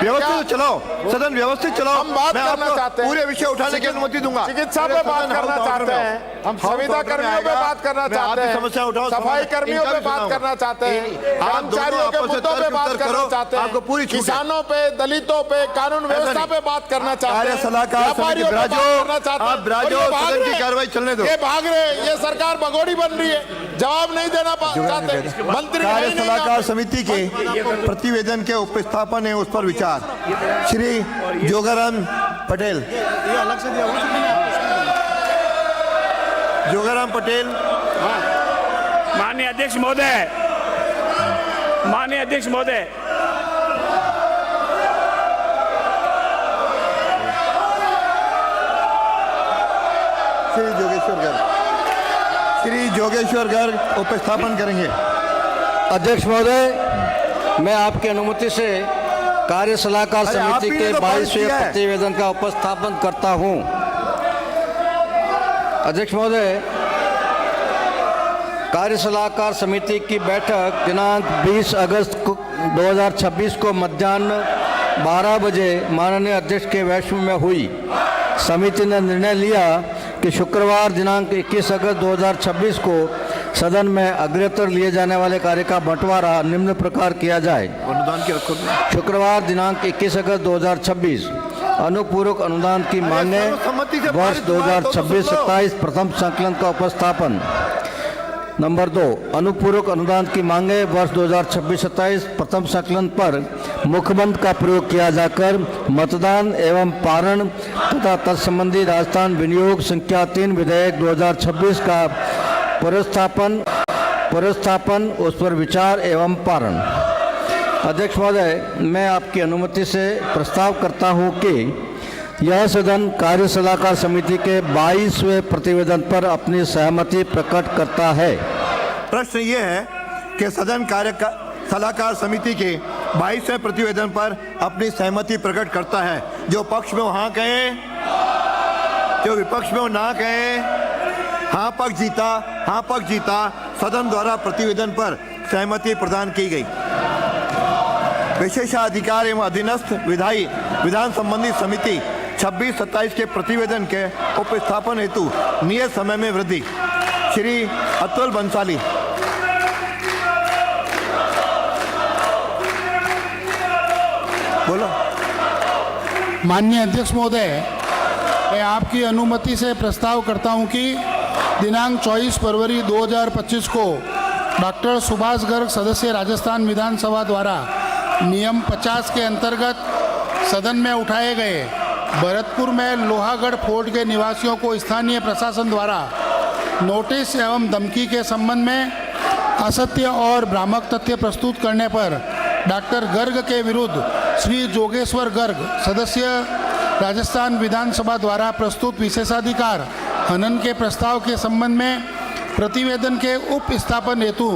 व्यवस्थित चलाओ, सदन व्यवस्थित चलाओ। हम बात करना चाहते हैं, पूरे विषय उठाने की अनुमति दूंगा। चिकित्सा पे बात करना चाहते हैं, हम संविदा कर्मियों पे बात करना चाहते हैं, समस्या उठाओ, सफाई कर्मियों पे बात करना चाहते हैं, कर्मचारियों के मुद्दों पे बात करना चाहते हैं, किसानों पे, दलितों पे, कानून व्यवस्था पे बात करना चाहते हैं, व्यापारियों पे बात करना चाहते हैं। की कार्रवाई चलने दो। ये भाग रहे, ये सरकार भगोड़ी बन रही है, जवाब नहीं देना चाहते मंत्री। कार्य सलाहकार समिति के प्रतिवेदन के उपस्थापन है, उस पर विचार। श्री जोगाराम पटेल। जोगाराम पटेल। माननीय अध्यक्ष महोदय, माननीय अध्यक्ष महोदय, श्री जोगेश्वर गर्ग, श्री जोगेश्वर गर्ग उपस्थापन करेंगे। अध्यक्ष महोदय, मैं आपकी अनुमति से कार्य सलाहकार समिति के 22वें प्रतिवेदन का उपस्थापन करता हूं। अध्यक्ष महोदय, कार्य सलाहकार समिति की बैठक दिनांक 20 अगस्त 2026 को मध्याह्न 12 बजे माननीय अध्यक्ष के वैश्व में हुई। समिति ने निर्णय लिया कि शुक्रवार दिनांक 21 अगस्त 2026 को सदन में अग्रतर लिए जाने वाले कार्य का बंटवारा निम्न प्रकार किया जाए। अनुदान की रखो। शुक्रवार दिनांक 21 अगस्त 2026 अनुपूरक अनुदान की मांगे वर्ष 2026-27 प्रथम संकलन का उपस्थापन। नंबर 2, अनुपूरक अनुदान की मांगे वर्ष 2026-27 प्रथम संकलन पर मुखबंद का प्रयोग किया जाकर मतदान एवं पारण तथा तत्संबंधी राजस्थान विनियोग संख्या 3 विधेयक 2026 का पुरस्थापन उस पर विचार एवं पारण। अध्यक्ष महोदय, मैं आपकी अनुमति से प्रस्ताव करता हूं कि यह सदन कार्य सलाहकार समिति के 22वें प्रतिवेदन पर अपनी सहमति प्रकट करता है। प्रश्न ये है कि सदन कार्य सलाहकार समिति के 22वें प्रतिवेदन पर अपनी सहमति प्रकट करता है। जो पक्ष में हाँ कहे, जो विपक्ष में ना कहे। हाँ पक्ष जीता, हाँ पक्ष जीता। सदन द्वारा प्रतिवेदन पर सहमति प्रदान की गई। विशेषाधिकार एवं अधीनस्थ विधान संबंधी समिति 26-27 के प्रतिवेदन के उपस्थापन हेतु नियत समय में वृद्धि। श्री अतुल बंसाली। बोलो। माननीय अध्यक्ष महोदय, मैं आपकी अनुमति से प्रस्ताव करता हूं कि दिनांक 24 फरवरी 2025 को डॉक्टर सुभाष गर्ग सदस्य राजस्थान विधानसभा द्वारा नियम 50 के अंतर्गत सदन में उठाए गए भरतपुर में लोहागढ़ फोर्ट के निवासियों को स्थानीय प्रशासन द्वारा नोटिस एवं धमकी के संबंध में असत्य और भ्रामक तथ्य प्रस्तुत करने पर डॉक्टर गर्ग के विरुद्ध श्री जोगेश्वर गर्ग सदस्य राजस्थान विधानसभा द्वारा प्रस्तुत विशेषाधिकार हनन के प्रस्ताव के संबंध में प्रतिवेदन के उपस्थापन हेतु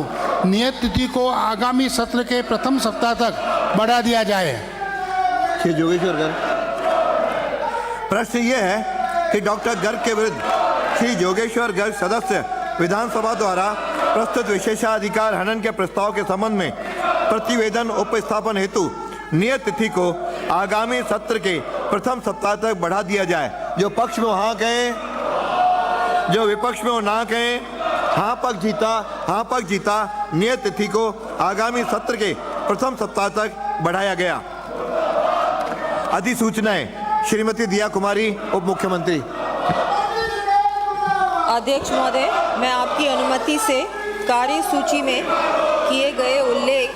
नियत तिथि को आगामी सत्र के प्रथम सप्ताह तक बढ़ा दिया जाए। श्री जोगेश्वर गर्ग। प्रश्न ये है कि डॉक्टर गर्ग के विरुद्ध श्री जोगेश्वर गर्ग सदस्य विधानसभा द्वारा प्रस्तुत विशेषाधिकार हनन के प्रस्ताव के संबंध में प्रतिवेदन उपस्थापन हेतु नियत तिथि को आगामी सत्र के प्रथम सप्ताह तक बढ़ा दिया जाए। जो पक्ष में हाँ कहे, जो विपक्ष में ना कहे। हाँ पक्ष जीता, हाँ पक्ष जीता। नियत तिथि को आगामी सत्र के प्रथम सप्ताह तक बढ़ाया गया। अधिसूचनाएं। श्रीमती दिया कुमारी, उप मुख्यमंत्री। अध्यक्ष महोदय, मैं आपकी अनुमति से कार्यसूची में किए गए उल्लेख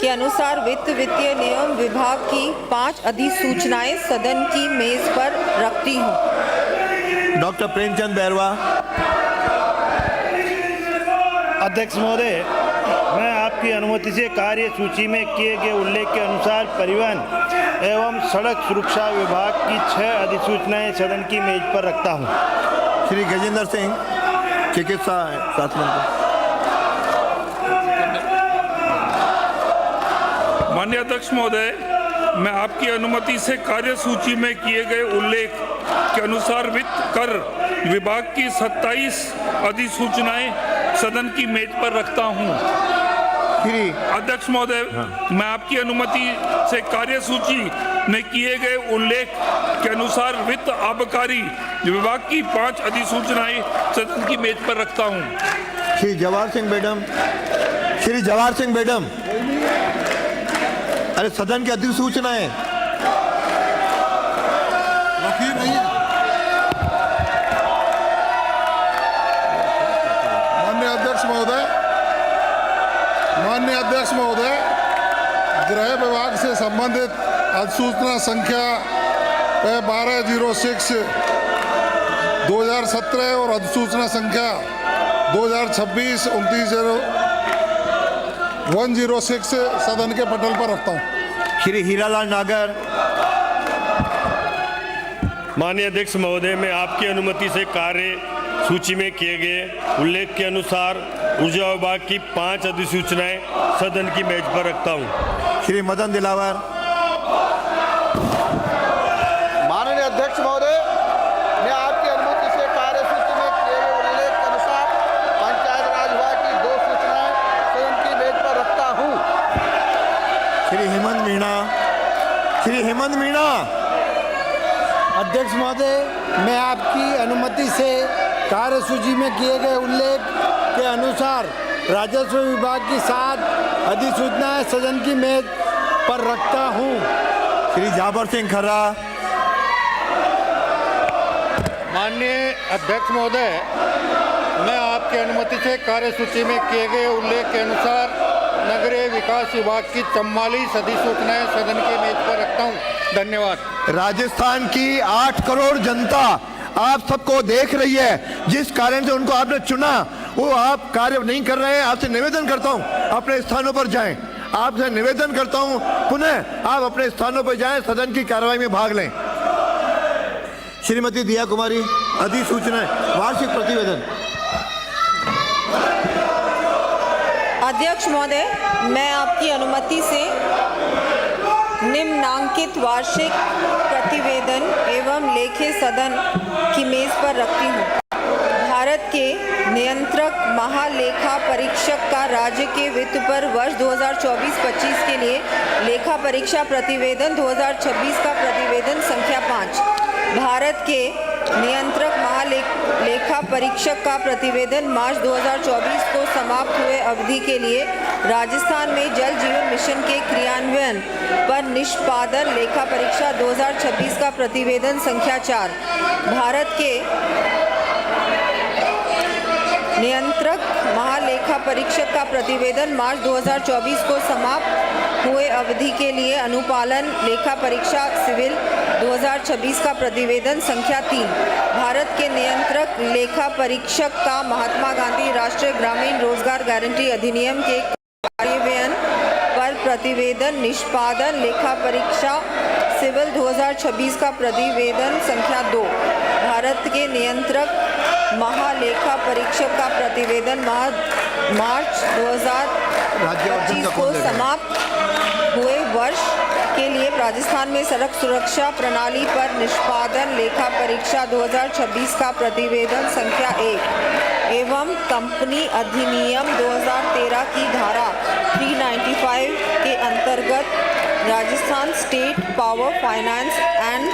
के अनुसार वित्तीय नियम विभाग की 5 अधिसूचनाएं सदन की मेज पर रखती हूं। डॉक्टर प्रेमचंद बैरवा। अध्यक्ष महोदय, मैं आपकी अनुमति से कार्यसूची में किए गए उल्लेख के अनुसार परिवहन एवं सड़क सुरक्षा विभाग की 6 अधिसूचनाएं सदन की मेज पर रखता हूं। श्री गजेंद्र सिंह, चिकित्सा स्वास्थ्य मंत्री। माननीय अध्यक्ष महोदय, मैं आपकी अनुमति से कार्यसूची में किए गए उल्लेख के अनुसार वित्त कर विभाग की 27 अधिसूचनाएं सदन की मेज पर रखता हूं। श्री अध्यक्ष महोदय, मैं आपकी अनुमति से कार्यसूची में किए गए उल्लेख के अनुसार वित्त आबकारी विभाग की 5 अधिसूचनाएं सदन की मेज पर रखता हूं। श्री जवाहर सिंह मैडम, श्री जवाहर सिंह मैडम, अरे सदन की अधिसूचनाएं रखी नहीं है। माननीय अध्यक्ष महोदय, गृह विभाग से संबंधित अधिसूचना संख्या 1206/2017 और अधिसूचना संख्या 2026-29/106 सदन के पटल पर रखता हूं। श्री हीरालाल नागर। माननीय अध्यक्ष महोदय, मैं आपकी अनुमति से कार्य सूची में किए गए उल्लेख के अनुसार ऊर्जा विभाग की 5 अधिसूचनाएं सदन की मेज पर रखता हूं। श्री मदन दिलावर। माननीय अध्यक्ष महोदय, मैं आपकी अनुमति से कार्यसूची में किए गए उल्लेख के अनुसार पंचायत राज विभाग की 2 सूचनाएं सदन की मेज पर रखता हूं। श्री हेमंत मीणा। श्री हेमंत मीणा। अध्यक्ष महोदय, मैं आपकी अनुमति से कार्यसूची में किए गए उल्लेख के अनुसार राजस्व विभाग की 7 अधिसूचनाएं सदन की मेज पर रखता हूं। श्री जाबर सिंह खर्रा। माननीय अध्यक्ष महोदय, मैं आपकी अनुमति से कार्यसूची में किए गए उल्लेख के अनुसार नगरीय विकास विभाग की 44 अधिसूचनाएं सदन की मेज पर रखता हूं। धन्यवाद। राजस्थान की 8 करोड़ जनता आप सबको देख रही है, जिस कारण से उनको आपने चुना वो आप कार्य नहीं कर रहे हैं। आपसे निवेदन करता हूं अपने स्थानों पर जाएं। आपसे निवेदन करता हूं पुनः आप अपने स्थानों पर जाएं, सदन की कार्रवाई में भाग लें। श्रीमती दिया कुमारी, अधिसूचना वार्षिक प्रतिवेदन। अध्यक्ष महोदय, मैं आपकी अनुमति से निम्नांकित वार्षिक प्रतिवेदन एवं लेखे सदन की मेज पर रखती हूँ। भारत के नियंत्रक महालेखा परीक्षक का राज्य के वित्त पर वर्ष 2024-25 के लिए लेखा परीक्षा प्रतिवेदन 2026 का प्रतिवेदन संख्या 5। भारत के नियंत्रक महालेखा परीक्षक का प्रतिवेदन मार्च 2024 को समाप्त हुए अवधि के लिए राजस्थान में जल जीवन मिशन के क्रियान्वयन पर निष्पादन लेखा परीक्षा 2026 का प्रतिवेदन संख्या 4। भारत के नियंत्रक महालेखा परीक्षक का प्रतिवेदन मार्च 2024 को समाप्त हुए अवधि के लिए अनुपालन लेखा परीक्षा सिविल 2026 का प्रतिवेदन संख्या 3। भारत के नियंत्रक लेखा परीक्षक का महात्मा गांधी राष्ट्रीय ग्रामीण रोजगार गारंटी अधिनियम के कार्यान्वयन पर प्रतिवेदन निष्पादन लेखा परीक्षा सिविल 2026 का प्रतिवेदन संख्या 2। भारत के नियंत्रक महालेखा परीक्षक का प्रतिवेदन मार्च 2025 को समाप्त हुए वर्ष के लिए राजस्थान में सड़क सुरक्षा प्रणाली पर निष्पादन लेखा परीक्षा 2026 का प्रतिवेदन संख्या 1 एवं कंपनी अधिनियम 2013 की धारा 395 के अंतर्गत Rajasthan state power finance and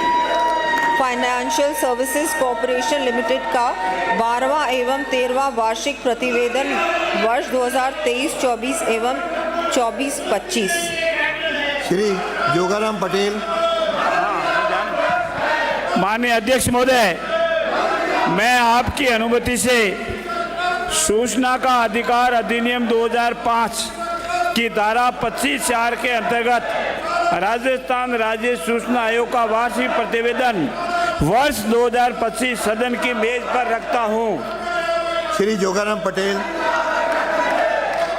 financial services corporation limited का 12वां एवं 13वां वार्षिक प्रतिवेदन वर्ष 2023-24 एवं 24-25। श्री जोगाराम पटेल। माननीय अध्यक्ष महोदय, मैं आपकी अनुमति से सूचना का अधिकार अधिनियम 2005 की धारा 25(4) के अंतर्गत राजस्थान राज्य सूचना आयोग का वार्षिक प्रतिवेदन वर्ष 2025 सदन की मेज पर रखता हूं। श्री जोगाराम पटेल।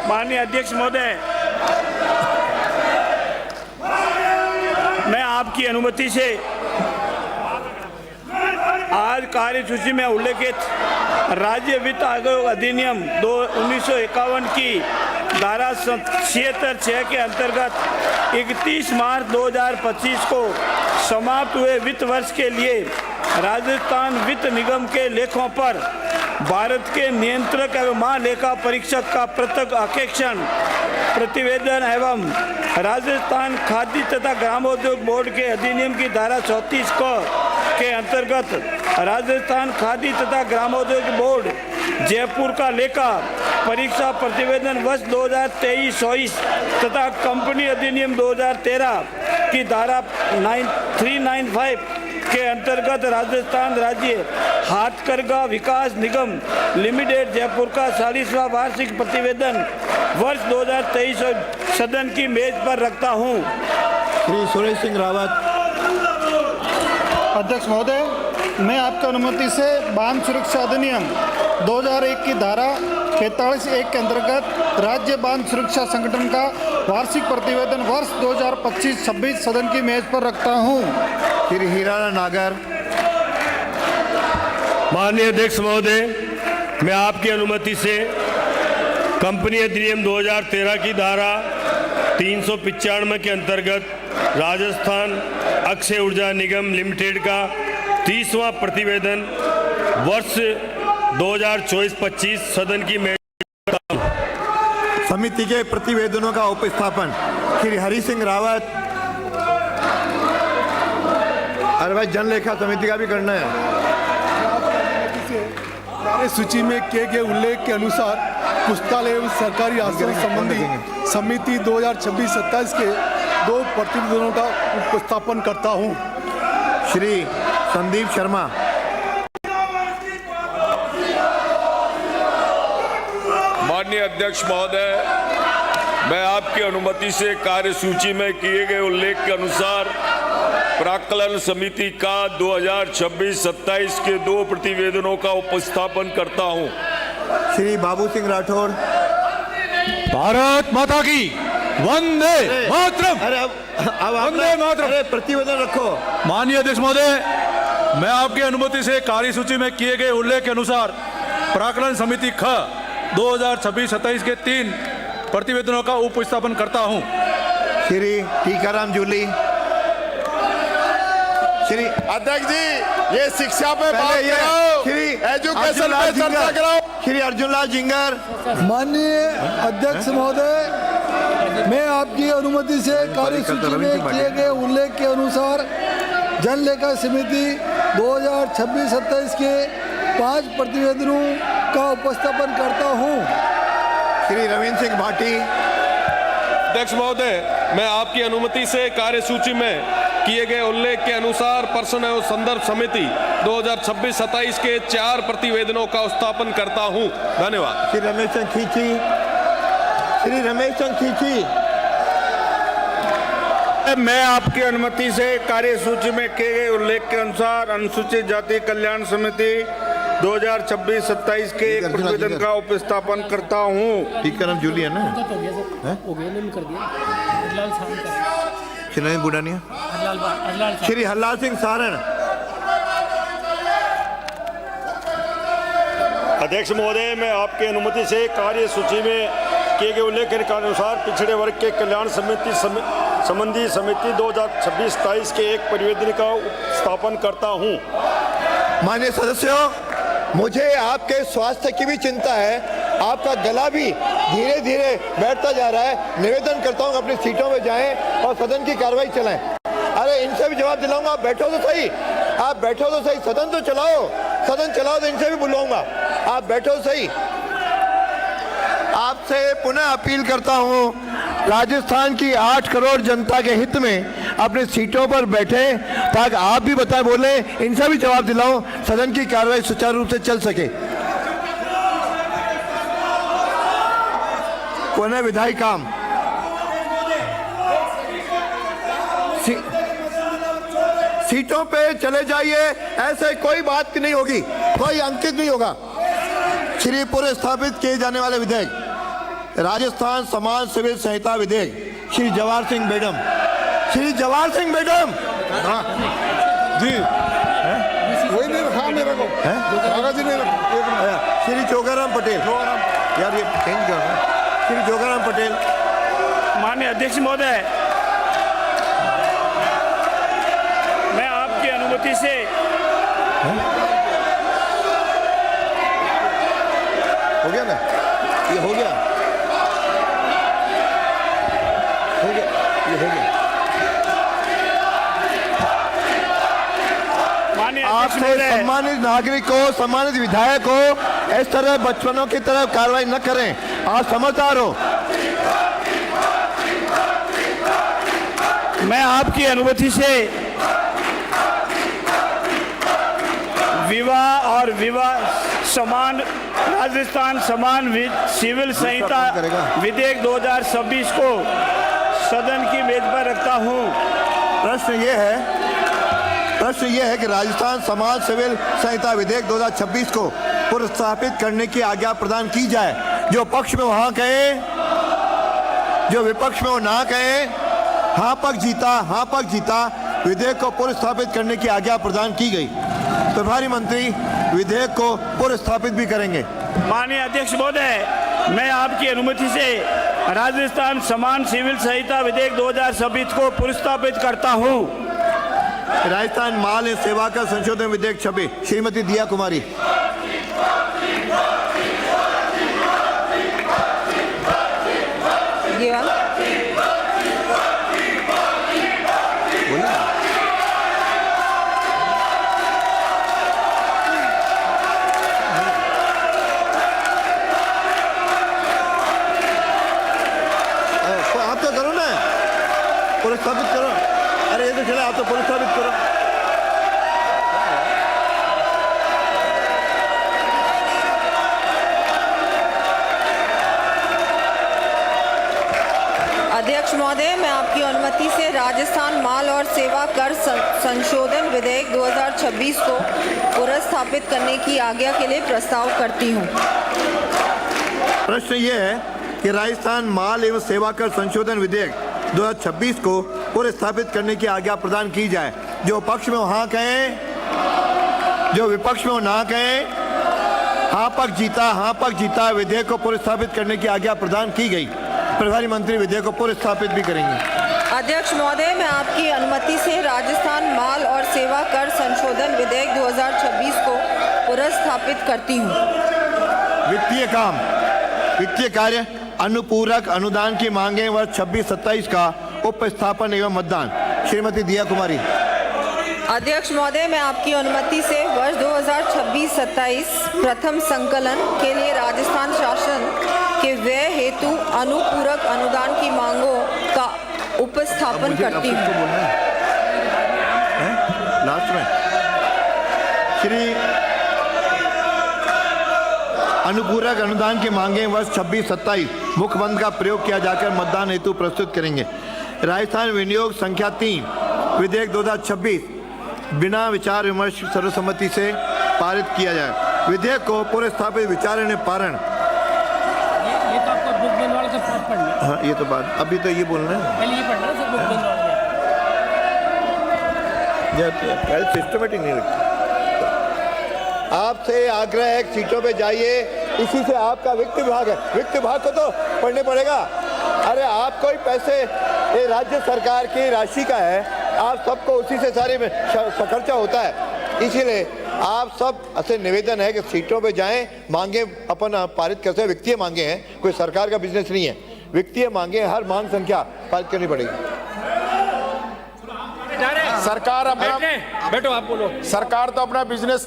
माननीय अध्यक्ष महोदय, मैं आपकी अनुमति से आज कार्यसूची में उल्लेखित राज्य वित्त आयोग अधिनियम 1951 की धारा 76(6) के अंतर्गत 31 मार्च 2025 को समाप्त हुए वित्त वर्ष के लिए राजस्थान वित्त निगम के लेखों पर भारत के नियंत्रक एवं महालेखा परीक्षक का पृथक आक्षेपण प्रतिवेदन एवं राजस्थान खाद्य तथा ग्रामोद्योग बोर्ड के अधिनियम की धारा 34 के अंतर्गत राजस्थान खाद्य तथा ग्रामोद्योग बोर्ड जयपुर का लेखा परीक्षा प्रतिवेदन वर्ष 2023-24 तथा कंपनी अधिनियम 2013 की धारा 395 के अंतर्गत राजस्थान राज्य हाथकरघा विकास निगम लिमिटेड जयपुर का 40वां वार्षिक प्रतिवेदन वर्ष 2023 सदन की मेज पर रखता हूं। श्री सुरेश सिंह रावत। अध्यक्ष महोदय, मैं आपकी अनुमति से बांध सुरक्षा अधिनियम 2001 की धारा 45(1) के अंतर्गत राज्य बांध सुरक्षा संगठन का वार्षिक प्रतिवेदन वर्ष 2025-26 सदन की मेज पर रखता हूं। श्री हीरालाल नागर। माननीय अध्यक्ष महोदय, मैं आपकी अनुमति से कंपनी अधिनियम 2013 की धारा 395 के अंतर्गत राजस्थान अक्षय ऊर्जा निगम लिमिटेड का 30वां प्रतिवेदन वर्ष 2024-25 सदन की मेज पर समिति के प्रतिवेदनों का उपस्थापन श्री हरि सिंह रावत। अरे भाई, जन लेखा समिति का भी करना है। कार्य सूची में किए गए उल्लेख के अनुसार पुस्तकालय एवं सरकारी आश्रम संबंधी समिति 2026-27 के 2 प्रतिवेदनों का उपस्थापन करता हूं। श्री संदीप शर्मा। माननीय अध्यक्ष महोदय, मैं आपकी अनुमति से कार्यसूची में किए गए उल्लेख के अनुसार प्राक्कलन समिति का 2026-27 के 2 प्रतिवेदनों का उपस्थापन करता हूं। श्री बाबू सिंह राठौर। भारत माता की वंदे मातरम। अरे अब वंदे मातरम। अरे प्रतिवेदन रखो। माननीय अध्यक्ष महोदय, मैं आपकी अनुमति से कार्यसूची में किए गए उल्लेख के अनुसार प्राक्कलन समिति ख 2026-27 के 3 प्रतिवेदनों का उपस्थापन करता हूं। श्री टीकाराम जूली। श्री अध्यक्ष जी, ये शिक्षा पे बात कराओ, श्री एजुकेशन पे चर्चा कराओ। श्री अर्जुन लाल जिंगर। माननीय अध्यक्ष महोदय, मैं आपकी अनुमति से कार्यसूची में किए गए उल्लेख के अनुसार जन लेखा समिति 2026-27 के 5 प्रतिवेदनों का उपस्थापन करता हूं। श्री रविंद्र सिंह भाटी। अध्यक्ष महोदय, मैं आपकी अनुमति से कार्यसूची में किए गए उल्लेख के अनुसार प्रश्न एवं संदर्भ समिति 2026-27 के 4 प्रतिवेदनों का उपस्थापन करता हूं। धन्यवाद। श्री रमेश चंद खींची। श्री रमेश चंद खींची। मैं आपकी अनुमति से कार्यसूची में किए गए उल्लेख के अनुसार अनुसूचित जाति कल्याण समिति 2026-27 के 1 प्रतिवेदन का उपस्थापन करता हूं। टीकाराम जूली है ना? श्री बुढ़ानिया। श्री हरलाल सिंह सारण। अध्यक्ष महोदय, मैं आपकी अनुमति से कार्यसूची में किए गए उल्लेख के अनुसार पिछड़े वर्ग के कल्याण समिति संबंधी समिति 2026-27 के 1 प्रतिवेदन का उपस्थापन करता हूं। माननीय सदस्यों, मुझे आपके स्वास्थ्य की भी चिंता है। आपका गला भी धीरे धीरे बैठता जा रहा है। निवेदन करता हूं अपनी सीटों में जाएं और सदन की कार्रवाई चलाएं। अरे इनसे भी जवाब दिलाऊंगा। आप बैठो तो सही, आप बैठो तो सही। सदन तो चलाओ, सदन चलाओ तो इनसे भी बुलाऊंगा। आप बैठो सही। आपसे पुनः अपील करता हूं, राजस्थान की 8 करोड़ जनता के हित में अपनी सीटों पर बैठे ताकि आप भी बताएं, बोले, इनसे भी जवाब दिलाओ, सदन की कार्रवाई सुचारू रूप से चल सके। पुनः विधायी काम। सीटों पे चले जाइए। ऐसे कोई बात नहीं होगी, कोई अंकित नहीं होगा। श्री पूर्व स्थापित किए जाने वाले विधेयक राजस्थान समाज सिविल संहिता विधेयक श्री जवाहर सिंह बेगम। श्री जवाहर सिंह बेगम। जी वही नहीं रखा मेरे को, कागज ही नहीं रखा। श्री जोगाराम पटेल। यार ये चेंज कर। श्री जोगाराम पटेल। माननीय अध्यक्ष महोदय, मैं आपकी अनुमति से हो गया ना, ये हो गया। अध्यक्ष आपसे महोदय, सम्मानित नागरिक को, सम्मानित विधायक को इस तरह बचपनों की तरह कार्रवाई न करें। आप समझदार हो। मैं आपकी अनुमति से विवाह और विवाह समान राजस्थान समान सिविल संहिता विधेयक 2026 को सदन की मेज पर रखता हूं। प्रश्न ये है कि राजस्थान समान सिविल संहिता विधेयक 2026 को पुनर्स्थापित करने की आज्ञा प्रदान की जाए। जो पक्ष में वहां कहे, जो विपक्ष में वो ना कहे। हाँ पक्ष जीता विधेयक को पुनर्स्थापित करने की आज्ञा प्रदान की गई। प्रभारी मंत्री विधेयक को पुनर्स्थापित भी करेंगे। माननीय अध्यक्ष महोदय, मैं आपकी अनुमति से राजस्थान समान सिविल संहिता विधेयक 2026 को पुनर्स्थापित करता हूं। राजस्थान माल एवं सेवा कर संशोधन विधेयक 26, श्रीमती दिया कुमारी। आप तो करो ना, पुनर्स्थापित करो। अरे ये तो चले, आप तो पुनर्स्थापित करो। अध्यक्ष महोदय, मैं आपकी अनुमति से राजस्थान माल और सेवा कर संशोधन विधेयक 2026 को पुनर्स्थापित करने की आज्ञा के लिए प्रस्ताव करती हूं। प्रश्न ये है कि राजस्थान माल एवं सेवा कर संशोधन विधेयक 2026 को पुनर्स्थापित करने की आज्ञा प्रदान की जाए। जो पक्ष में हाँ कहें, जो विपक्ष में वो ना कहें। हाँ पक्ष जीता विधेयक को पुनर्स्थापित करने की आज्ञा प्रदान की गई। प्रभारी मंत्री विधेयक को पुनर्स्थापित भी करेंगे। अध्यक्ष महोदय, मैं आपकी अनुमति से राजस्थान माल और सेवा कर संशोधन विधेयक 2026 को पुनर्स्थापित करती हूं। वित्तीय कार्य अनुपूरक अनुदान की मांगे वर्ष 26-27 का उपस्थापन एवं मतदान, श्रीमती दिया कुमारी। अध्यक्ष महोदय, मैं आपकी अनुमति से वर्ष 2026-27 प्रथम संकलन के लिए राजस्थान शासन के व्यय हेतु अनुपूरक अनुदान की मांगों का उपस्थापन करती हूँ। लास्ट में श्री अनुपूरक अनुदान की मांगे वर्ष 26-27 मुखबंद का प्रयोग किया जाकर मतदान हेतु प्रस्तुत करेंगे। राजस्थान विनियोग संख्या 3 विधेयक 2026 बिना विचार विमर्श सर्वसम्मति से पारित किया जाए। विधेयक को पुनर्स्थापित विचार पारण। हाँ, ये तो बात अभी तो ये बोलना है, सिस्टमेटिक नहीं रखती। आपसे आग्रह है कि सीटों पे जाइए। इसी से आपका वित्त विभाग है, वित्त विभाग को तो पढ़ने पड़ेगा। अरे आपको ही पैसे ये राज्य सरकार की राशि का है, आप सबको उसी से सारी में खर्चा होता है। इसीलिए आप सब ऐसे निवेदन है कि सीटों पे जाएं, मांगे अपन पारित करते हैं। वित्तीय मांगे हैं, कोई सरकार का बिजनेस नहीं है। वित्तीय मांगे हर मांग संख्या पारित करनी पड़ेगी। सरकार अपना बैठो, आप बोलो। सरकार तो अपना बिजनेस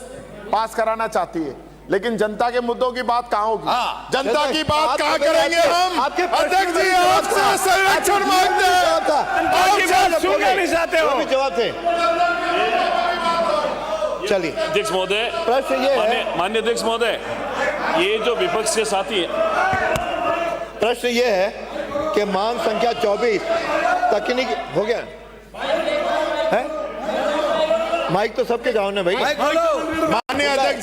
पास कराना चाहती है, लेकिन जनता के मुद्दों की बात कहाँ होगी? जनता की बात कहाँ करेंगे हम? अध्यक्ष जी, आपसे संरक्षण मांगते हैं, सुनना नहीं चाहते हो। जवाब दें। चलिए अध्यक्ष महोदय, प्रश्न ये है, माननीय अध्यक्ष महोदय, ये जो विपक्ष के साथी है, प्रश्न ये है कि मांग संख्या 24 तकनीक हो गया है। माइक तो सबके गाँव में भाई। माननीय अध्यक्ष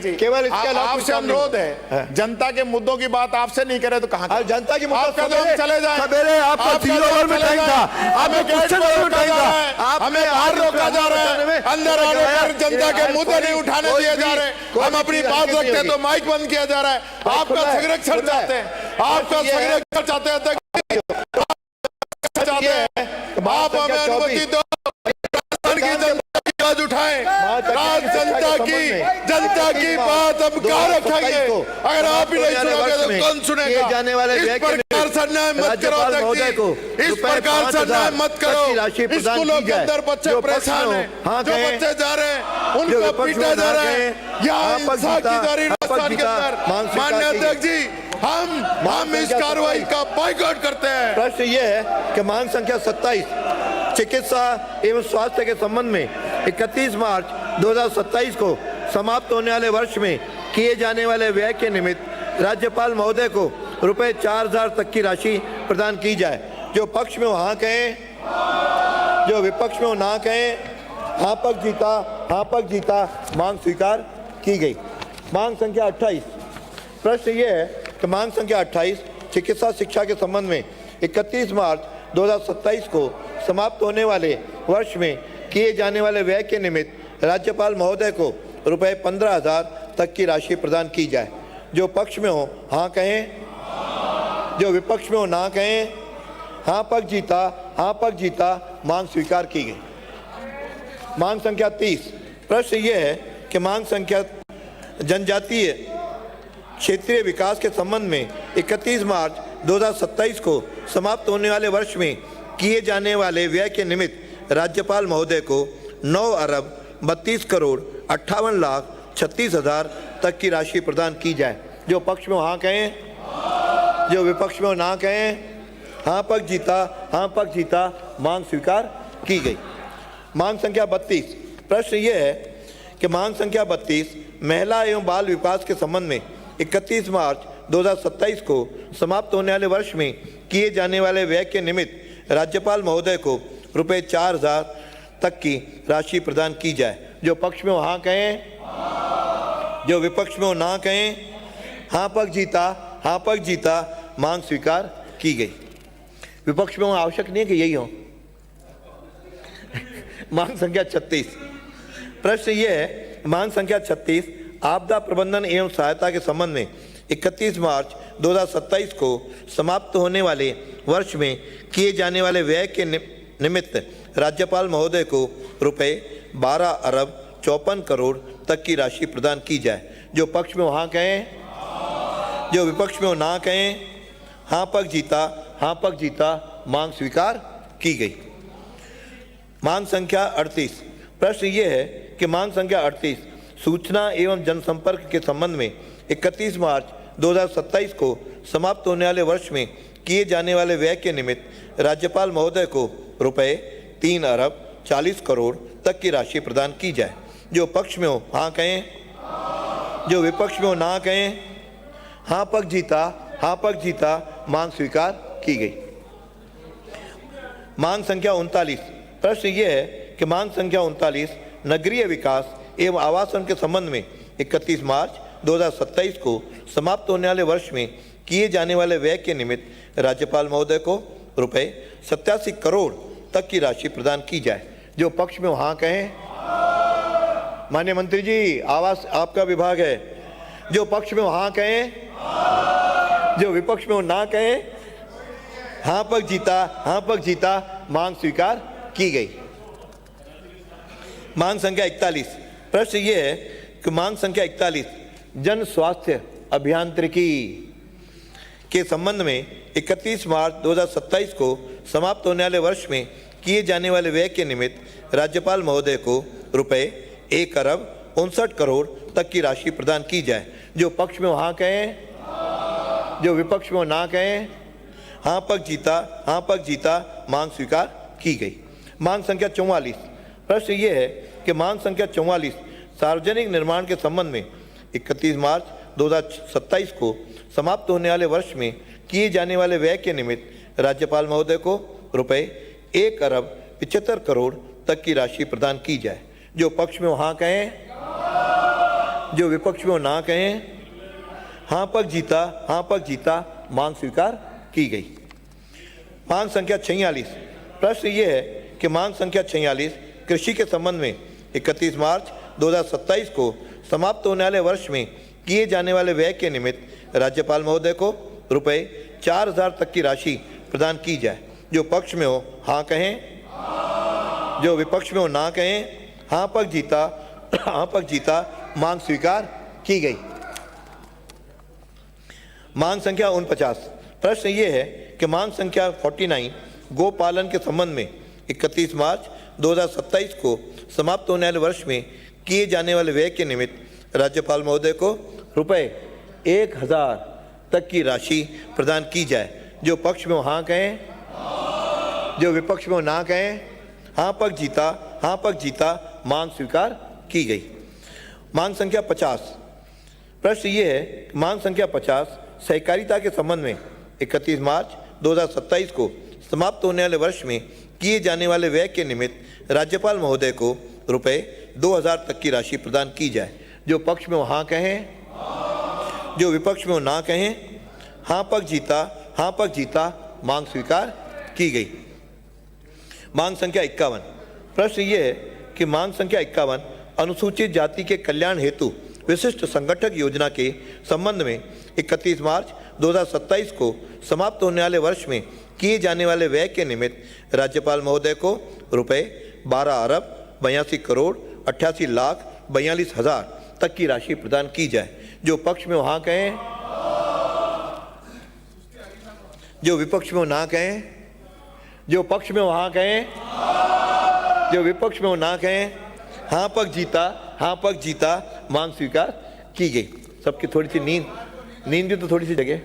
जी, केवल आपसे अनुरोध है, जनता के मुद्दों की बात आपसे नहीं करे तो कहाँ? जनता की आपका तो चले जाए। सवेरे आपको 0 ओवर में टाइम था, हमें गेट पर रोका जा रहा है, हमें बाहर रोका जा रहा है, अंदर आने पर जनता के मुद्दे नहीं उठाने दिए जा रहे। हम अपनी बात रखते हैं तो माइक बंद किया जा रहा है। आपका संरक्षण चाहते हैं, आपका संरक्षण चाहते हैं, आप हमें अनुमति दो की जनता की आवाज उठाएं। जनता की बात हम कहाँ रखेंगे? अगर आप ही नहीं सुनोगे तो कौन सुनेगा? इस प्रकार प्रकार से अन्याय मत करो राज्यपाल अध्यक्ष महोदय को जी। इस रुपए प्रकार से अन्याय 5,000 मत करो। तक की राशि प्रदान स्कूलों की के जाए। अंदर बच्चे जो पक्ष परेशान में हैं, हो, हाँ जो कहें। बच्चे जा रहे हैं जो उनको विपक्ष में पीटा जा ना रहा है। कहें। यहाँ हाँ, पक्ष हिंसा की जीता, जा रही है हाँ, पक्ष राजस्थान के जीता, अंदर। मांग स्वीकार माननीय की अध्यक्ष जी हम इस संख्या कार्रवाई 27 का बॉयकॉट करते हैं। प्रश्न ये है कि मांग संख्या 27 चिकित्सा एवं स्वास्थ्य के संबंध में 31 मार्च 2027 को समाप्त होने वाले वर्ष में किए जाने वाले व्यय के निमित्त राज्यपाल महोदय को रुपए 4,000 तक की राशि प्रदान की जाए। जो पक्ष में हो हाँ कहें, जो विपक्ष में हो ना कहें। हाँ पक्ष जीता, हाँ पक्ष जीता, मांग स्वीकार की गई। मांग संख्या 28 प्रश्न ये है कि मांग संख्या 28 चिकित्सा शिक्षा के संबंध में 31 मार्च 2027 को समाप्त होने वाले वर्ष में किए जाने वाले व्यय के निमित्त राज्यपाल महोदय को रुपए 15,000 तक की राशि प्रदान की जाए। जो पक्ष में हो हाँ कहें, जो विपक्ष में हो ना कहें। हाँ पक्ष जीता, हाँ पक्ष जीता, मांग स्वीकार की गई। मांग संख्या 30 प्रश्न ये है कि मांग संख्या जनजातीय क्षेत्रीय विकास के संबंध में 31 मार्च 2027 को समाप्त होने वाले वर्ष में किए जाने वाले व्यय के निमित्त राज्यपाल महोदय को 9 अरब 32 करोड़ 58 लाख 36 हजार तक की राशि प्रदान की जाए। जो पक्ष में हाँ कहें, जो विपक्ष में ना कहें। हाँ पक्ष जीता, हाँ पक्ष जीता, मांग स्वीकार की गई। मांग संख्या 32 प्रश्न ये है कि मांग संख्या 32 महिला एवं बाल विकास के संबंध में 31 मार्च 2027 को समाप्त होने वाले वर्ष में किए जाने वाले व्यय के निमित्त राज्यपाल महोदय को रुपए 4,000 तक की राशि प्रदान की जाए। जो पक्ष में हो हाँ कहें, जो विपक्ष में हो ना कहें। हाँ पक्ष जीता, हाँ पक्ष जीता, मांग स्वीकार की गई। विपक्ष में हो आवश्यक नहीं है कि यही हो। मांग संख्या 36 प्रश्न ये है, मांग संख्या 36 आपदा प्रबंधन एवं सहायता के संबंध में 31 मार्च 2027 को समाप्त होने वाले वर्ष में किए जाने वाले व्यय के निमित्त राज्यपाल महोदय को रुपए 12 अरब 54 करोड़ तक की राशि प्रदान की जाए। जो पक्ष में हो हाँ कहें, जो विपक्ष में हो ना कहें। हाँ पक्ष जीता, हाँ पक्ष जीता, मांग स्वीकार की गई। मांग संख्या 38 प्रश्न ये है कि मांग संख्या 38 सूचना एवं जनसंपर्क के संबंध में 31 मार्च 2027 को समाप्त होने वाले वर्ष में किए जाने वाले व्यय के निमित्त राज्यपाल महोदय को रुपए 3 अरब 40 करोड़ तक की राशि प्रदान की जाए। जो पक्ष में हो हाँ कहें, जो विपक्ष में हो ना कहें। हाँ पक्ष जीता, हाँ पक्ष जीता, मांग स्वीकार की गई। मांग संख्या 39 प्रश्न ये है कि मांग संख्या 39 नगरीय विकास एवं आवासन के संबंध में 31 मार्च 2027 को समाप्त होने वाले वर्ष में किए जाने वाले व्यय के निमित्त राज्यपाल महोदय को रुपए 87 करोड़ तक की राशि प्रदान की जाए। जो पक्ष में हो हाँ कहें। माननीय मंत्री जी, आवास आपका विभाग है। जो पक्ष में हो हाँ कहें, जो विपक्ष में हो ना कहें। हाँ पक्ष जीता, हाँ पक्ष जीता, मांग स्वीकार की गई। मांग संख्या 41 प्रश्न ये है कि मांग संख्या 41 जन स्वास्थ्य अभियांत्रिकी के संबंध में 31 मार्च 2027 को समाप्त होने वाले वर्ष में किए जाने वाले व्यय के निमित्त राज्यपाल महोदय को रुपए 1 अरब 59 करोड़ तक की राशि प्रदान की जाए। जो पक्ष में हो हाँ कहें, जो विपक्ष में हो ना कहें। हाँ पक्ष जीता, हाँ पक्ष जीता, मांग स्वीकार की गई। मांग संख्या 44 प्रश्न ये है कि मांग संख्या 44 सार्वजनिक निर्माण के संबंध में 31 मार्च 2027 को समाप्त होने वाले वर्ष में किए जाने वाले व्यय के निमित्त राज्यपाल महोदय को रुपए 1 अरब 75 करोड़ तक की राशि प्रदान की जाए। जो पक्ष में हो हाँ कहें, जो विपक्ष में हो ना कहें। हाँ पक्ष जीता, हाँ पक्ष जीता, मांग स्वीकार की गई। मांग संख्या 46 प्रश्न ये है कि मांग संख्या 46 कृषि के संबंध में 31 मार्च 2027 को समाप्त होने वाले वर्ष में किए जाने वाले व्यय के निमित्त राज्यपाल महोदय को रुपए 4,000 तक की राशि प्रदान की जाए। जो पक्ष में हो हाँ कहें, जो विपक्ष में हो ना कहें। हाँ पक्ष जीता, हाँ पक्ष जीता, मांग स्वीकार की गई। मांग संख्या 49 प्रश्न ये है कि मांग संख्या 49 गो पालन के संबंध में 31 मार्च 2027 को समाप्त होने वाले वर्ष में किए जाने वाले व्यय के निमित्त राज्यपाल महोदय को रुपए 1000 तक की राशि प्रदान की जाए। जो पक्ष में हाँ कहें, जो विपक्ष में ना कहें। हाँ पक्ष जीता, मांग स्वीकार की गई। मांग संख्या 50। प्रश्न ये है कि मांग संख्या 50 सहकारिता के संबंध में 31 मार्च 2027 को समाप्त होने वाले वर्ष में किए जाने वाले व्यय के निमित्त राज्यपाल महोदय को रुपए 2000 तक की राशि प्रदान की जाए। जो पक्ष में हाँ कहें, जो विपक्ष में ना कहें। हाँ पक्ष जीता, मांग स्वीकार की गई। मांग संख्या 51। प्रश्न ये है कि मांग संख्या 51 अनुसूचित जाति के कल्याण हेतु विशिष्ट संगठक योजना के संबंध में 31 मार्च 2027 को समाप्त होने वाले वर्ष में किए जाने वाले व्यय के निमित्त राज्यपाल महोदय को रुपए 12,82,88,42,000 तक की राशि प्रदान की जाए। जो पक्ष में हाँ कहें, जो विपक्ष में ना कहें। जो पक्ष में हाँ कहें, जो विपक्ष में ना कहें। हाँ पक्ष जीता, मांग स्वीकार की गई। सबकी थोड़ी सी नींद भी तो थोड़ी सी जगह।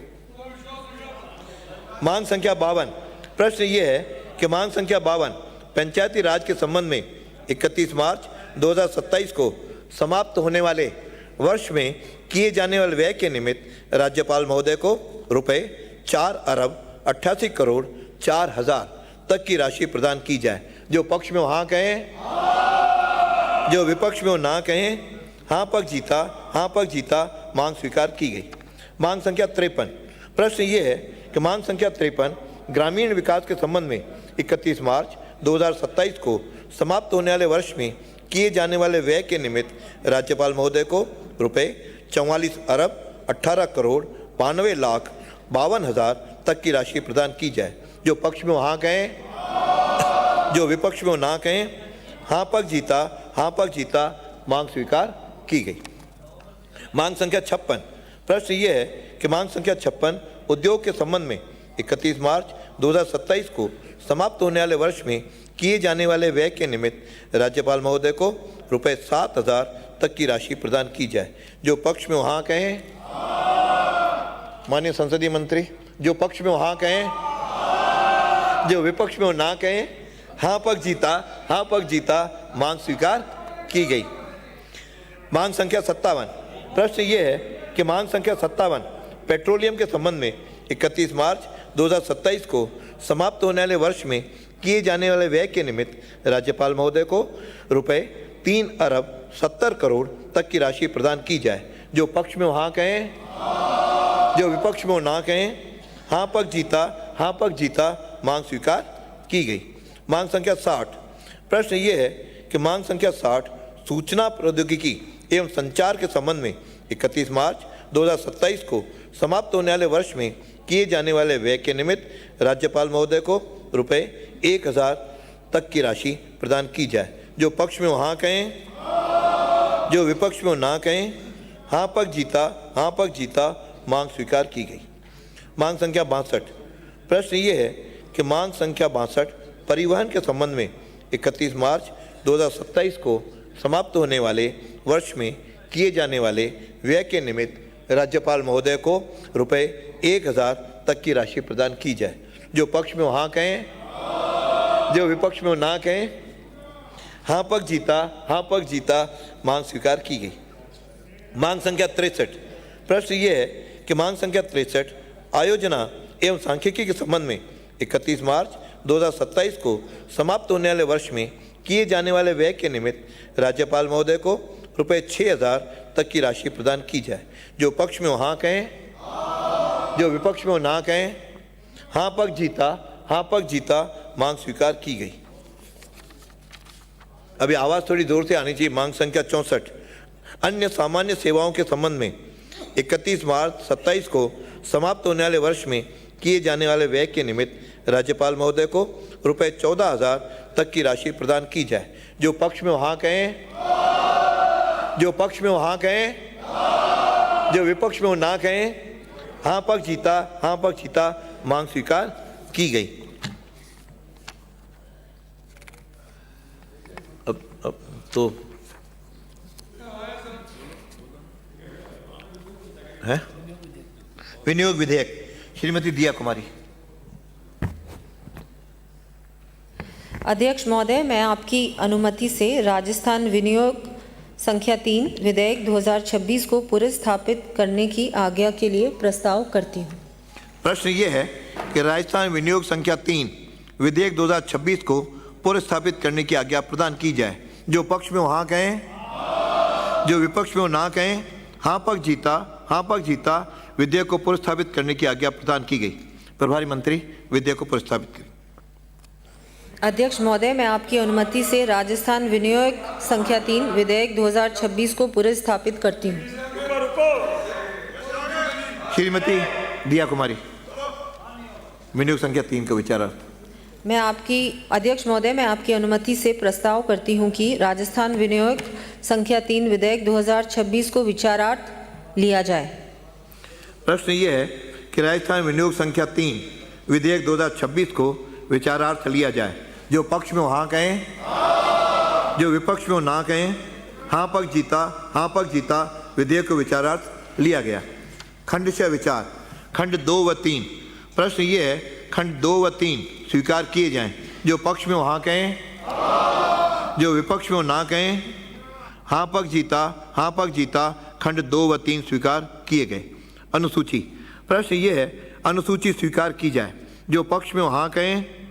मांग संख्या 52। प्रश्न ये है कि मांग संख्या 52 पंचायती राज के संबंध में 31 मार्च 2027 को समाप्त होने वाले वर्ष में किए जाने वाले व्यय के निमित्त राज्यपाल महोदय को रुपए 4,88,04,000 तक की राशि प्रदान की जाए। जो पक्ष में हाँ कहें, जो विपक्ष में ना कहें। हाँ पक्ष जीता, मांग स्वीकार की गई। मांग संख्या 53। प्रश्न ये है कि मांग संख्या 53 ग्रामीण विकास के संबंध में 31 मार्च 2027 को समाप्त होने वाले वर्ष में किए जाने वाले व्यय के निमित्त राज्यपाल महोदय को रुपए 44,18,92,52,000 तक की राशि प्रदान की जाए। जो पक्ष में हाँ कहें, जो विपक्ष में ना कहें। हाँ पक्ष जीता, मांग स्वीकार की गई। मांग संख्या 56। प्रश्न ये है कि मांग संख्या 56 उद्योग के संबंध में 31 मार्च 2027 को समाप्त होने वाले वर्ष में किए जाने वाले व्यय के निमित्त राज्यपाल महोदय को रुपए 7,000 तक की राशि प्रदान की जाए। जो पक्ष में हाँ कहें, माननीय संसदीय मंत्री। जो पक्ष में हाँ कहें, जो विपक्ष में ना कहें। हाँ पक्ष जीता, मांग स्वीकार की गई। मांग संख्या 57। प्रश्न ये है कि मांग संख्या 57 पेट्रोलियम के संबंध में 31 मार्च 2027 को समाप्त होने वाले वर्ष में किए जाने वाले व्यय के निमित्त राज्यपाल महोदय को रुपए 3,70,00,000 तक की राशि प्रदान की जाए। जो पक्ष में हाँ कहें, जो विपक्ष में ना कहें। हाँ पक्ष जीता, मांग स्वीकार की गई। मांग संख्या 60। प्रश्न ये है कि मांग संख्या 60 सूचना प्रौद्योगिकी एवं संचार के संबंध में 31 मार्च 2027 को समाप्त होने वाले वर्ष में किए जाने वाले व्यय के निमित्त राज्यपाल महोदय को रुपए 1,000 तक की राशि प्रदान की जाए। जो पक्ष में हाँ कहें, जो विपक्ष में ना कहें। हाँ पक्ष जीता, मांग स्वीकार की गई। मांग संख्या 62। प्रश्न ये है कि मांग संख्या 62 परिवहन के संबंध में 31 मार्च 2027 को समाप्त होने वाले वर्ष में किए जाने वाले व्यय के निमित्त राज्यपाल महोदय को रुपए 1,000 तक की राशि प्रदान की जाए। जो पक्ष में हाँ कहें, जो विपक्ष में ना कहें। हाँ पक्ष जीता, मांग स्वीकार की गई। मांग संख्या 63। प्रश्न ये है कि मांग संख्या 63 आयोजना एवं सांख्यिकी के संबंध में 31 मार्च 2027 को समाप्त होने वाले वर्ष में किए जाने वाले व्यय के निमित्त राज्यपाल महोदय को रुपए 6,000 तक की राशि प्रदान की जाए। जो पक्ष में हाँ कहें, जो विपक्ष में ना कहें। हाँ पक्ष जीता, मांग स्वीकार की गई। अभी आवाज़ थोड़ी जोर से आनी चाहिए। मांग संख्या 64 अन्य सामान्य सेवाओं के संबंध में 31 मार्च 27 को समाप्त होने वाले वर्ष में किए जाने वाले व्यय के निमित्त राज्यपाल महोदय को रुपए 14,000 तक की राशि प्रदान की जाए। जो पक्ष में हाँ कहें, जो पक्ष में हाँ कहें, जो विपक्ष में ना कहें। हाँ पक्ष जीता, हाँ पक्ष जीता, मांग स्वीकार की गई। अब तो है विनियोग विधेयक, श्रीमती दिया कुमारी। अध्यक्ष महोदय, मैं आपकी अनुमति से राजस्थान विनियोग संख्या 3 विधेयक 2026 को पुनर्स्थापित करने की आज्ञा के लिए प्रस्ताव करती हूँ। प्रश्न ये है कि राजस्थान विनियोग संख्या 3 विधेयक 2026 को पुनर्स्थापित करने की आज्ञा प्रदान की जाए। जो पक्ष में हो हाँ कहें, जो विपक्ष में हो ना कहें। हाँ पक्ष जीता, हाँ पक्ष जीता, विधेयक को पुनर्स्थापित करने की आज्ञा प्रदान की गई। प्रभारी मंत्री विधेयक को पुनर्स्थापित करें। अध्यक्ष महोदय, मैं आपकी अनुमति से राजस्थान विनियोग संख्या 3 विधेयक 2026 को पुनर्स्थापित करती हूँ। श्रीमती दिया कुमारी, विनियोग संख्या 3 का विचारार्थ। मैं आपकी अध्यक्ष महोदय, मैं आपकी अनुमति से प्रस्ताव करती हूँ कि राजस्थान विनियोग संख्या 3 विधेयक 2026 को विचारार्थ लिया जाए। प्रश्न ये है कि राजस्थान विनियोग संख्या 3 विधेयक 2026 को विचारार्थ लिया जाए। जो पक्ष में हो हाँ कहें, जो विपक्ष में हो ना कहें। हाँ पक्ष जीता, हाँ पक्ष जीता, विधेयक को विचारार्थ लिया गया। खंडशः विचार, खंड 2 व 3। प्रश्न ये है खंड 2 व 3 स्वीकार किए जाएं। जो पक्ष में हो हाँ कहें, जो विपक्ष में हो ना कहें। हाँ पक्ष जीता, हाँ पक्ष जीता, खंड 2 व 3 स्वीकार किए गए। अनुसूची, प्रश्न ये है अनुसूची स्वीकार की जाए। जो पक्ष में हो हाँ कहें,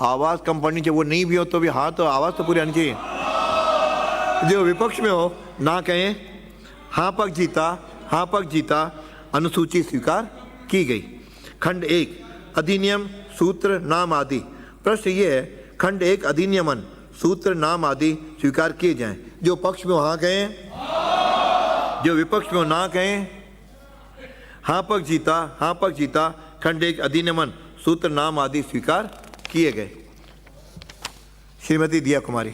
आवाज़ कम पड़नी चाहिए, वो नहीं भी हो तो भी हाँ, तो आवाज़ तो पूरी आनी चाहिए। जो विपक्ष में हो ना कहें। हाँ पक्ष जीता, हाँ पक्ष जीता, अनुसूची स्वीकार की गई। खंड 1 अधिनियम सूत्र नाम आदि। प्रश्न ये है खंड 1 अधिनियमन सूत्र नाम आदि स्वीकार किए जाएं। जो पक्ष में हो हाँ कहें, जो विपक्ष में हो ना कहें। हाँ पक्ष जीता, हाँ पक्ष जीता, खंड 1 अधिनियमन सूत्र नाम आदि स्वीकार किए गए। श्रीमती दिया कुमारी।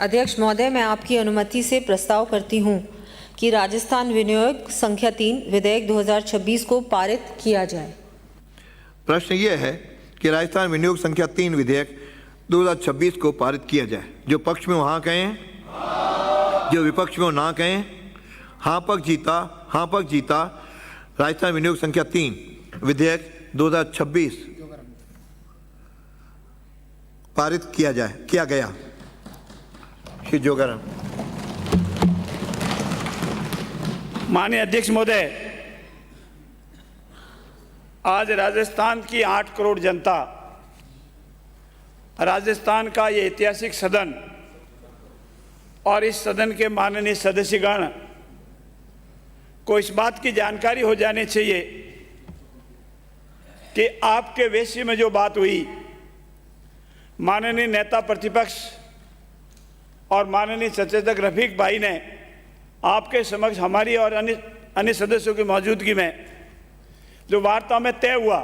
अध्यक्ष महोदय, मैं आपकी अनुमति से प्रस्ताव करती हूँ कि राजस्थान विनियोग संख्या 3 विधेयक 2026 को पारित किया जाए। प्रश्न ये है कि राजस्थान विनियोग संख्या 3 विधेयक 2026 को पारित किया जाए। जो पक्ष में हो हाँ कहें, जो विपक्ष में हो ना कहें। हाँ पक्ष जीता, हाँ पक्ष जीता, राजस्थान विनियोग संख्या 3 विधेयक 2026 पारित किया गया। श्री जोगाराम। माननीय अध्यक्ष महोदय, आज राजस्थान की 8 करोड़ जनता, राजस्थान का ये ऐतिहासिक सदन और इस सदन के माननीय सदस्यगण को इस बात की जानकारी हो जानी चाहिए कि आपके वेश्य में जो बात हुई, माननीय नेता प्रतिपक्ष और माननीय सचेतक रफीक भाई ने आपके समक्ष हमारी और अन्य सदस्यों की मौजूदगी में जो वार्ता में तय हुआ,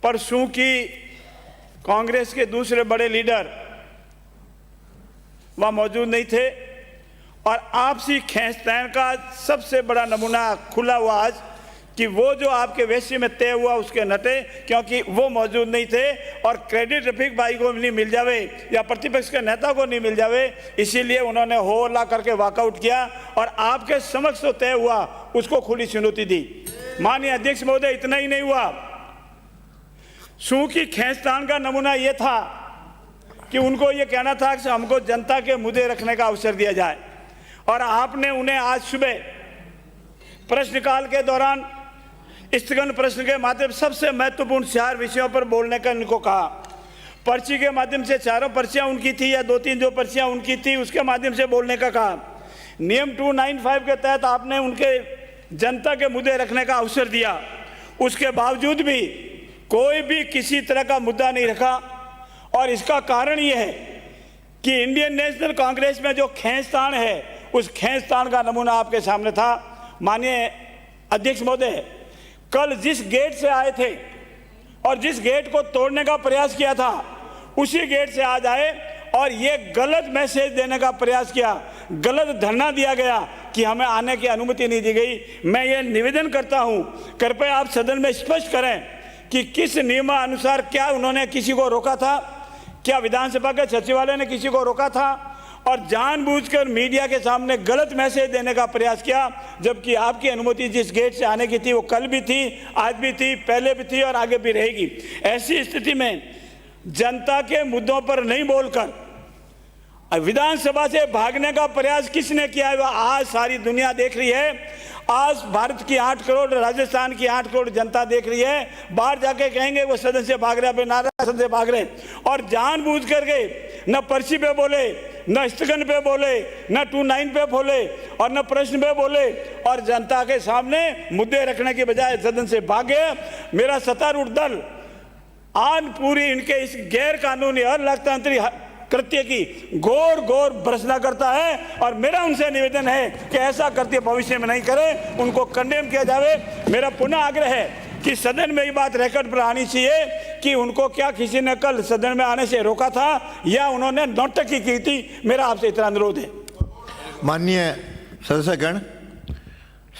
परसों की कांग्रेस के दूसरे बड़े लीडर वहाँ मौजूद नहीं थे और आपसी खींचतान का सबसे बड़ा नमूना खुला हुआ आज कि वो जो आपके वेश्य में तय हुआ उसके नटे, क्योंकि वो मौजूद नहीं थे और क्रेडिट रफीक भाई को नहीं मिल जावे या प्रतिपक्ष के नेता को नहीं मिल जावे, इसीलिए उन्होंने हो हल्ला करके वॉकआउट किया और आपके समक्ष तो तय हुआ उसको खुली चुनौती दी। माननीय अध्यक्ष महोदय, इतना ही नहीं हुआ, सू की खींचतान का नमूना ये था कि उनको ये कहना था कि हमको जनता के मुद्दे रखने का अवसर दिया जाए और आपने उन्हें आज सुबह प्रश्नकाल के दौरान स्थगन प्रश्न के माध्यम सबसे महत्वपूर्ण 4 विषयों पर बोलने का इनको कहा। पर्ची के माध्यम से 4 पर्चियां उनकी थी या 2-3 जो पर्चियां उनकी थी उसके माध्यम से बोलने का कहा। नियम 295 के तहत आपने उनके जनता के मुद्दे रखने का अवसर दिया, उसके बावजूद भी कोई भी किसी तरह का मुद्दा नहीं रखा और इसका कारण ये है कि इंडियन नेशनल कांग्रेस में जो खींचतान है उस खींचतान का नमूना आपके सामने था। माननीय अध्यक्ष महोदय, कल जिस गेट से आए थे और जिस गेट को तोड़ने का प्रयास किया था उसी गेट से आज आए और ये गलत मैसेज देने का प्रयास किया, गलत धरना दिया गया कि हमें आने की अनुमति नहीं दी गई। मैं ये निवेदन करता हूं, कृपया आप सदन में स्पष्ट करें कि किस नियमानुसार क्या उन्होंने किसी को रोका था, क्या विधानसभा के सचिवालय ने किसी को रोका था और जानबूझकर मीडिया के सामने गलत मैसेज देने का प्रयास किया, जबकि आपकी अनुमति जिस गेट से आने की थी वो कल भी थी, आज भी थी, पहले भी थी और आगे भी रहेगी। ऐसी स्थिति में जनता के मुद्दों पर नहीं बोलकर विधानसभा से भागने का प्रयास किसने किया है, आज सारी दुनिया देख रही है। आज भारत की 8 करोड़, राजस्थान की 8 करोड़ जनता देख रही है। बाहर जाके कहेंगे वो सदन से भाग रहे, नारायण सदन से भाग रहे, और जानबूझ करके न पर्ची पे बोले, न स्थगन पे बोले, न 29 पे बोले और न प्रश्न पे बोले, और जनता के सामने मुद्दे रखने के बजाय सदन से भागे। मेरा सत्तारूढ़ दल आज पूरी इनके इस गैर कानूनी और लोकतांत्रिक कृत्य की घोर भर्त्सना करता है, और मेरा उनसे निवेदन है कि ऐसा कृत्य भविष्य में नहीं करें, उनको कंडेम किया जावे। मेरा पुनः आग्रह है कि सदन में ये बात रिकॉर्ड पर आनी चाहिए कि उनको क्या किसी ने कल सदन में आने से रोका था या उन्होंने नौटंकी की थी। मेरा आपसे इतना अनुरोध है। माननीय सदस्यगण,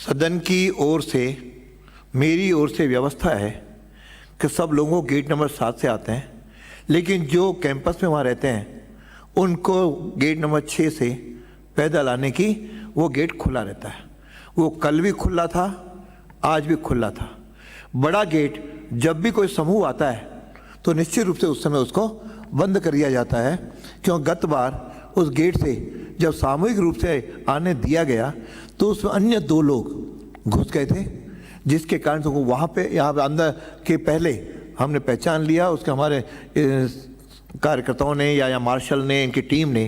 सदन की ओर से, मेरी ओर से व्यवस्था है कि सब लोगों गेट नंबर 7 से आते हैं, लेकिन जो कैंपस में वहाँ रहते हैं उनको गेट नंबर 6 से पैदल आने की वो गेट खुला रहता है। वो कल भी खुला था, आज भी खुला था। बड़ा गेट जब भी कोई समूह आता है तो निश्चित रूप से उस समय उसको बंद कर दिया जाता है, क्योंकि गत बार उस गेट से जब सामूहिक रूप से आने दिया गया तो उसमें अन्य 2 लोग घुस गए थे, जिसके कारण तो वहाँ पे, यहाँ पे अंदर के पहले हमने पहचान लिया, उसके हमारे कार्यकर्ताओं ने या मार्शल ने, इनकी टीम ने